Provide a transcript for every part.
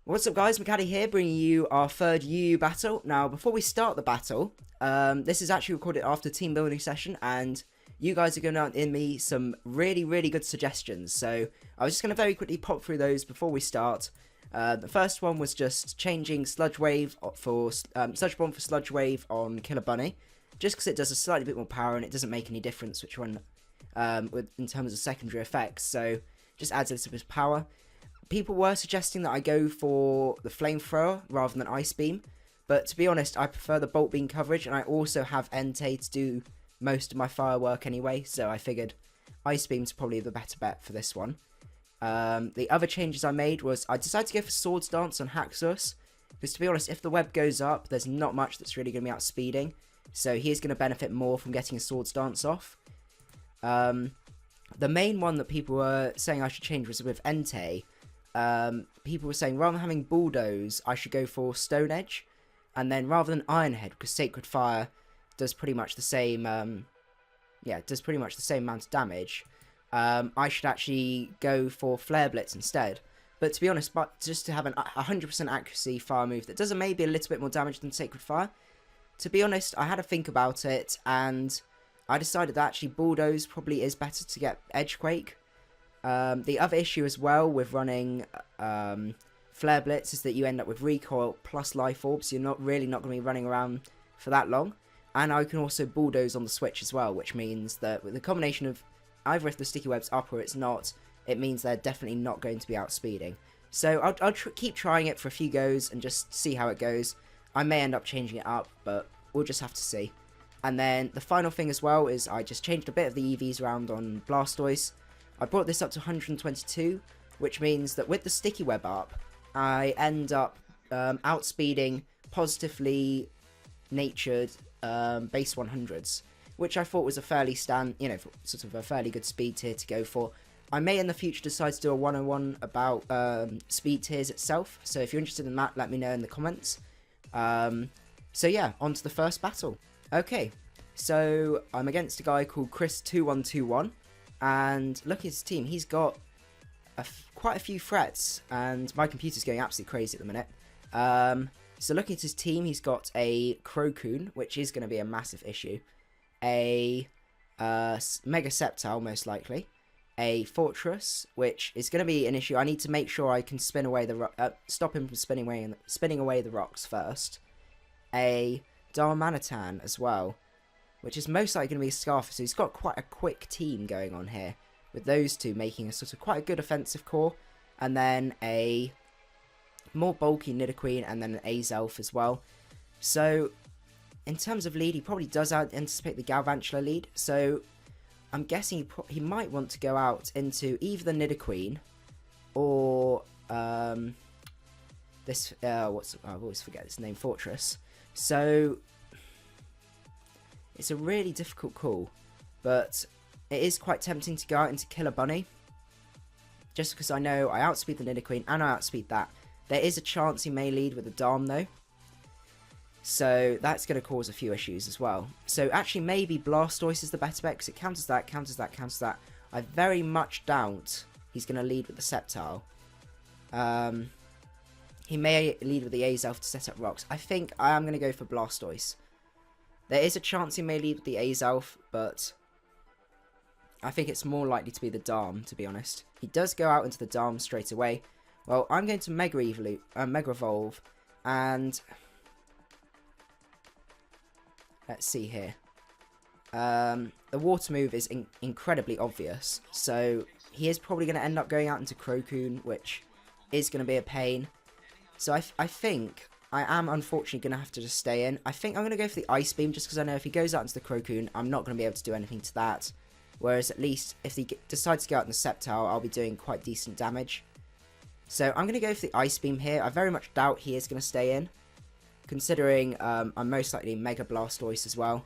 What's up guys, McCaddy here, bringing you our third UU battle. Now, before we start the battle, this is actually recorded after team building session, and you guys are going to in me some really good suggestions. So, I was just going to very quickly pop through those before we start. The first one was just changing Sludge Wave for Sludge Bomb for Sludge Wave on Killer Bunny, just because it does a slightly bit more power and it doesn't make any difference which one in terms of secondary effects. So, just adds a little bit of power. People were suggesting that I go for the flamethrower rather than ice beam, but to be honest, I prefer the bolt beam coverage, and I also have Entei to do most of my firework anyway, so I figured ice beam's probably the better bet for this one. The other changes I made was I decided to go for Swords Dance on Haxorus, because to be honest, if the web goes up, there's not much that's really going to be outspeeding, so he is going to benefit more from getting a Swords Dance off. The main one that people were saying I should change was with Entei. People were saying rather than having Bulldoze, I should go for Stone Edge, and then rather than Iron Head, because Sacred Fire does pretty much the same, does pretty much the same amount of damage, I should actually go for Flare Blitz instead. But to be honest, just to have an 100% accuracy fire move that does maybe a little bit more damage than Sacred Fire, to be honest, I had to think about it, and I decided that actually Bulldoze probably is better to get Edgequake. The other issue as well with running Flare Blitz is that you end up with recoil plus life orbs. You're not going to be running around for that long. And I can also Bulldoze on the switch as well, which means that with the combination of either if the sticky web's up or it's not, it means they're definitely not going to be outspeeding. So I'll keep trying it for a few goes and just see how it goes. I may end up changing it up, but we'll just have to see. And then the final thing as well is I just changed a bit of the EVs around on Blastoise. I brought this up to 122, which means that with the sticky web up, I end up outspeeding positively natured base 100s, which I thought was a fairly sort of a fairly good speed tier to go for. I may in the future decide to do a 101 about speed tiers itself, so if you're interested in that, let me know in the comments. So yeah, on to the first battle. Okay, so I'm against a guy called Chris2121. And looking at his team, he's got quite a few threats, and my computer's going absolutely crazy at the minute. So looking at his team, he's got a Crocoon, which is going to be a massive issue, a Mega Sceptile most likely, a Fortress, which is going to be an issue. I need to make sure I can spin away the stop him from spinning away the rocks first. A Darmanitan as well, which is most likely going to be a Scarfer, so he's got quite a quick team going on here, with those two making a sort of quite a good offensive core, and then a more bulky Nidoqueen, and then an Azelf as well. So, in terms of lead, he probably does anticipate the Galvantula lead, so I'm guessing he might want to go out into either the Nidoqueen, or this, I always forget this name, Fortress. So it's a really difficult call, but it is quite tempting to go out into Killer Bunny, just because I know I outspeed the Nidoqueen and I outspeed that. There is a chance he may lead with a Darm though, so that's going to cause a few issues as well. So actually maybe Blastoise is the better bet, because it counters that, counters that, counters that. I very much doubt he's going to lead with the Sceptile. He may lead with the Azelf to set up rocks. I think I am going to go for Blastoise. There is a chance he may lead with the Azelf, but I think it's more likely to be the Darm, to be honest. He does go out into the Darm straight away. Well, I'm going to Mega Evolve, and let's see here. The Water move is incredibly obvious, so he is probably going to end up going out into Crocoon, which is going to be a pain. So I think I am unfortunately going to have to just stay in. I think I'm going to go for the Ice Beam, just because I know if he goes out into the Crocoon, I'm not going to be able to do anything to that. Whereas at least if he decides to go out in the Sceptile, I'll be doing quite decent damage. So I'm going to go for the Ice Beam here. I very much doubt he is going to stay in, considering I'm most likely Mega Blastoise as well.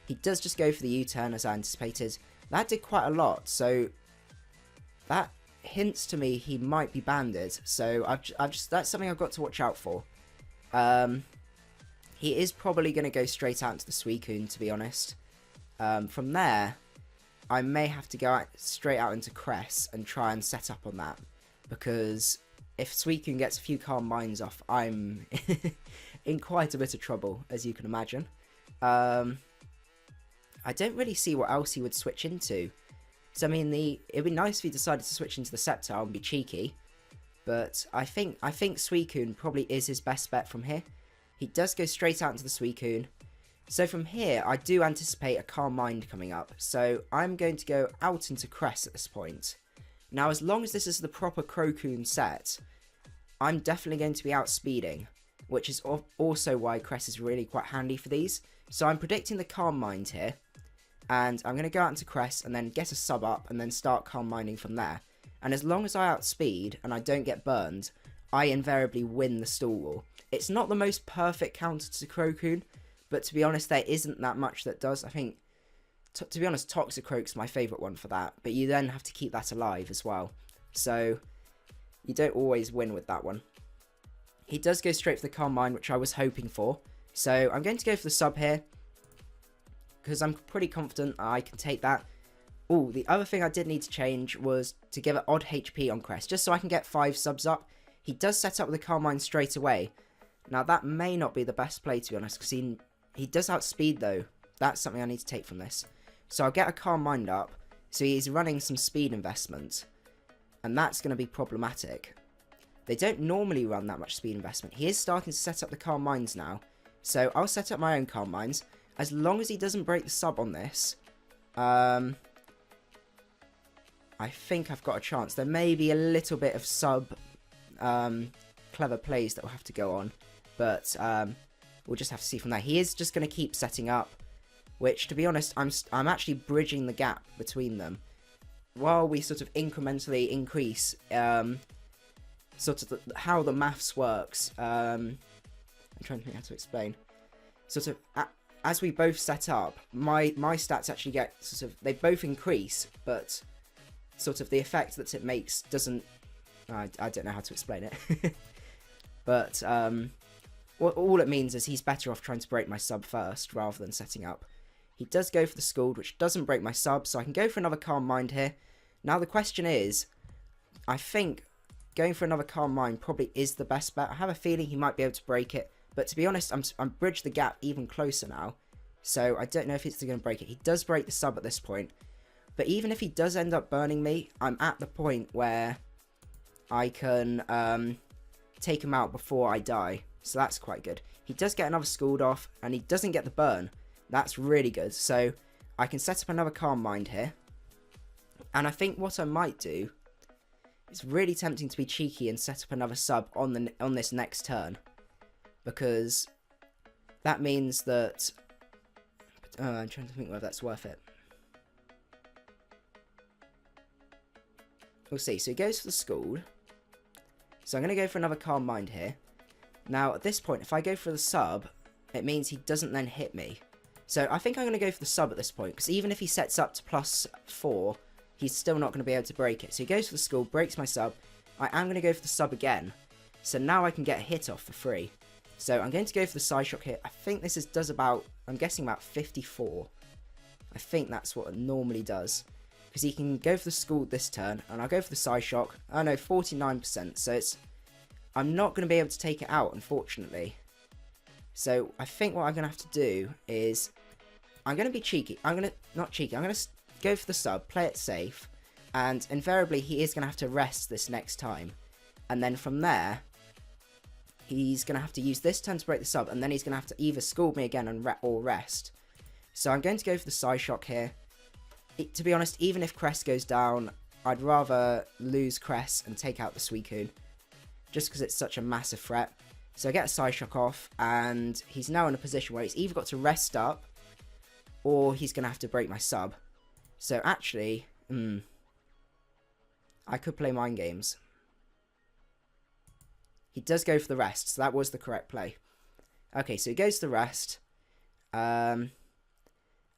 He does just go for the U-turn as I anticipated. That did quite a lot, so that hints to me he might be banded. So that's something I've got to watch out for. He is probably going to go straight out into the Suicune, to be honest. From there, I may have to go straight out into Cress and try and set up on that, because if Suicune gets a few Calm Minds off, I'm in quite a bit of trouble, as you can imagine. I don't really see what else he would switch into. So, I mean, it'd be nice if he decided to switch into the Sceptile and be cheeky. But I think Suicune probably is his best bet from here. He does go straight out into the Suicune. So from here, I do anticipate a Calm Mind coming up. So I'm going to go out into Cress at this point. Now, as long as this is the proper Crocoon set, I'm definitely going to be outspeeding, which is also why Cress is really quite handy for these. So I'm predicting the Calm Mind here, and I'm going to go out into Cress and then get a sub up and then start Calm Minding from there. And as long as I outspeed and I don't get burned, I invariably win the Stall War. It's not the most perfect counter to Crocoon, but to be honest, there isn't that much that does. I think, to be honest, Toxicroak's my favourite one for that. But you then have to keep that alive as well. So, you don't always win with that one. He does go straight for the Calm Mind, which I was hoping for. So, I'm going to go for the sub here, because I'm pretty confident I can take that. Oh, the other thing I did need to change was to give it odd HP on Cress, just so I can get 5 subs up. He does set up with the Calm Mind straight away. Now, that may not be the best play, to be honest, because he does outspeed, though. That's something I need to take from this. So I'll get a Calm Mind up. So he's running some speed investment. And that's going to be problematic. They don't normally run that much speed investment. He is starting to set up the Calm Minds now. So I'll set up my own Calm Minds. As long as he doesn't break the sub on this, I think I've got a chance. There may be a little bit of sub clever plays that will have to go on. But we'll just have to see from there. He is just going to keep setting up, which, to be honest, I'm actually bridging the gap between them. While we sort of incrementally increase sort of how the maths works, I'm trying to think how to explain. Sort of, as we both set up, my stats actually get sort of, they both increase, but sort of the effect that it makes doesn't, I don't know how to explain it. But, all it means is he's better off trying to break my sub first, rather than setting up. He does go for the Scald, which doesn't break my sub, so I can go for another Calm Mind here. Now the question is, I think going for another Calm Mind probably is the best bet. I have a feeling he might be able to break it, but to be honest, I'm bridged the gap even closer now, so I don't know if he's going to break it. He does break the sub at this point, but even if he does end up burning me, I'm at the point where I can take him out before I die. So that's quite good. He does get another Scald off, and he doesn't get the burn. That's really good. So I can set up another Calm Mind here. And I think what I might do, it's really tempting to be cheeky and set up another sub on this next turn. Because that means that... I'm trying to think whether that's worth it. We'll see. So he goes for the Scald. So I'm going to go for another Calm Mind here. Now, at this point, if I go for the sub, it means he doesn't then hit me. So I think I'm going to go for the sub at this point, because even if he sets up to +4, he's still not going to be able to break it. So he goes for the Scald, breaks my sub. I am going to go for the sub again. So now I can get a hit off for free. So I'm going to go for the Psyshock here. I think this does about, I'm guessing about 54. I think that's what it normally does. Because he can go for the Scald this turn, and I'll go for the Psyshock. Oh no, 49%. So it's... I'm not going to be able to take it out, unfortunately. So I think what I'm going to have to do is... I'm going to be cheeky. Not cheeky. I'm going to go for the sub, play it safe. And invariably, he is going to have to rest this next time. And then from there, he's going to have to use this turn to break the sub. And then he's going to have to either Scald me again or rest. So I'm going to go for the Psyshock here. To be honest, even if Cress goes down, I'd rather lose Cress and take out the Suicune. Just because it's such a massive threat. So I get a Psyshock off, and he's now in a position where he's either got to rest up, or he's going to have to break my sub. So actually, I could play mind games. He does go for the rest, so that was the correct play. Okay, so he goes to the rest. And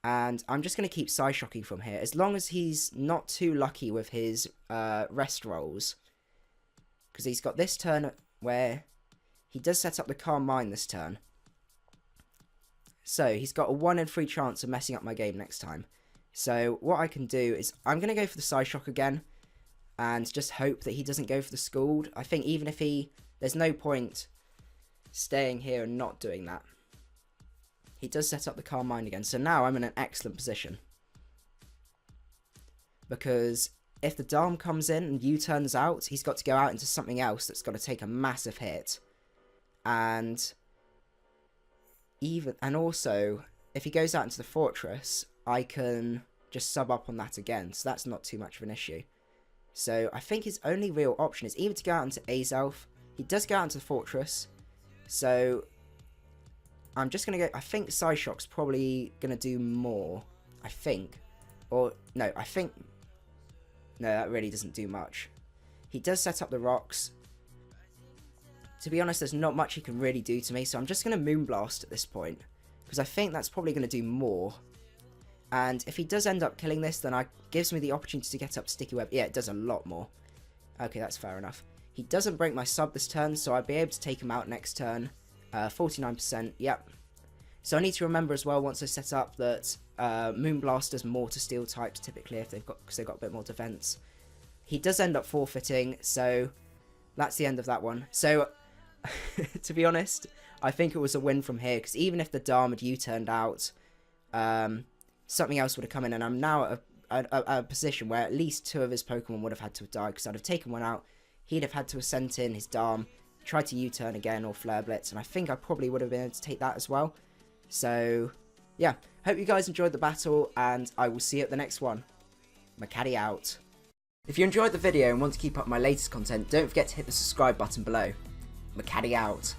I'm just going to keep Psyshocking from here, as long as he's not too lucky with his rest rolls. Because he's got this turn where he does set up the Calm Mind this turn. So he's got a 1 in 3 chance of messing up my game next time. So what I can do is I'm going to go for the Psyshock again. and just hope that he doesn't go for the Scald. I think even if there's no point staying here and not doing that. He does set up the Calm Mind again, so now I'm in an excellent position. Because if the Dharm comes in and U-turns out, he's got to go out into something else that's got to take a massive hit. And also, if he goes out into the Fortress, I can just sub up on that again, so that's not too much of an issue. So I think his only real option is either to go out into Azelf. He does go out into the Fortress, so I'm just going to go... I think Psyshock's probably going to do more, I think. Or, no, I think... No, that really doesn't do much. He does set up the rocks. To be honest, there's not much he can really do to me, so I'm just going to Moonblast at this point, because I think that's probably going to do more. And if he does end up killing this, then it gives me the opportunity to get up Sticky Web. Yeah, it does a lot more. Okay, that's fair enough. He doesn't break my sub this turn, so I'll be able to take him out next turn. 49%, yep. So I need to remember as well, once I set up, that Moonblast does more to Steel types typically, because they've got a bit more defense. He does end up forfeiting, so that's the end of that one. So, to be honest, I think it was a win from here, because even if the Dharm had U-turned out, something else would have come in, and I'm now at a position where at least 2 of his Pokemon would have had to have died, because I'd have taken one out, he'd have had to have sent in his Dharm, tried to U-turn again, or Flare Blitz, and I think I probably would have been able to take that as well. So, yeah, hope you guys enjoyed the battle, and I will see you at the next one. Macadie out. If you enjoyed the video and want to keep up my latest content, don't forget to hit the subscribe button below. Macadie out.